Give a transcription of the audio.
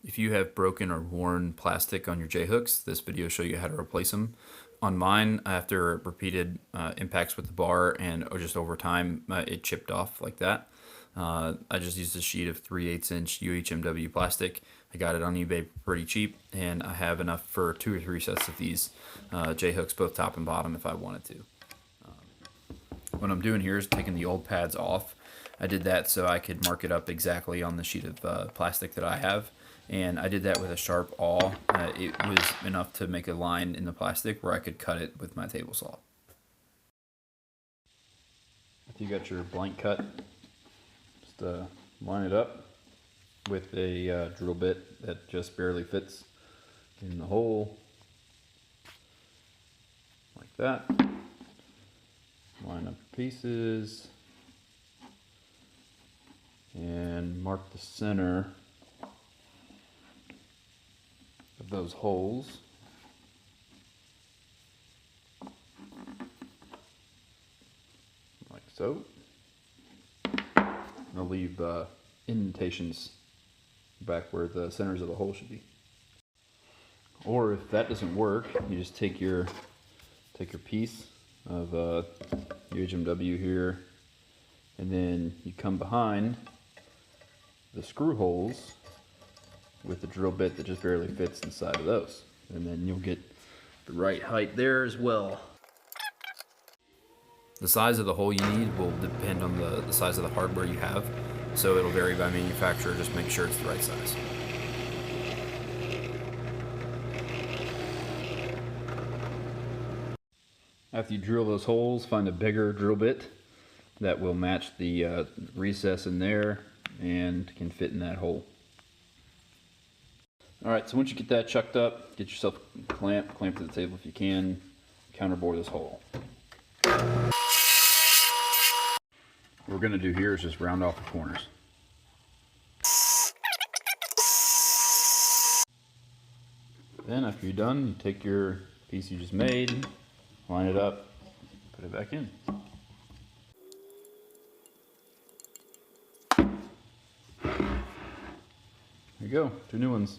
If you have broken or worn plastic on your J-hooks, this video will show you how to replace them. On mine, after repeated impacts with the bar and just over time, it chipped off like that. I just used a sheet of 3/8 inch UHMW plastic. I got it on eBay pretty cheap, and I have enough for 2 or 3 sets of these J-hooks, both top and bottom, if I wanted to. What I'm doing here is taking the old pads off. I did that so I could mark it up exactly on the sheet of plastic that I have. And I did that with a sharp awl. It was enough to make a line in the plastic where I could cut it with my table saw. If you got your blank cut, just line it up with a drill bit that just barely fits in the hole, like that. Line up pieces and mark the center of those holes. Like so. I'll leave indentations back where the centers of the hole should be. Or if that doesn't work, you just take your piece of UHMW here, and then you come behind the screw holes with the drill bit that just barely fits inside of those, and then you'll get the right height there as well. The size of the hole you need will depend on the size of the hardware you have, so it'll vary by manufacturer. Just make sure it's the right size. After you drill those holes, find a bigger drill bit that will match the recess in there and can fit in that hole. Alright, so once you get that chucked up, get yourself a clamp to the table if you can, counterbore this hole. What we're going to do here is just round off the corners. Then after you're done, you take your piece you just made, line it up, put it back in. There you go, 2 new ones.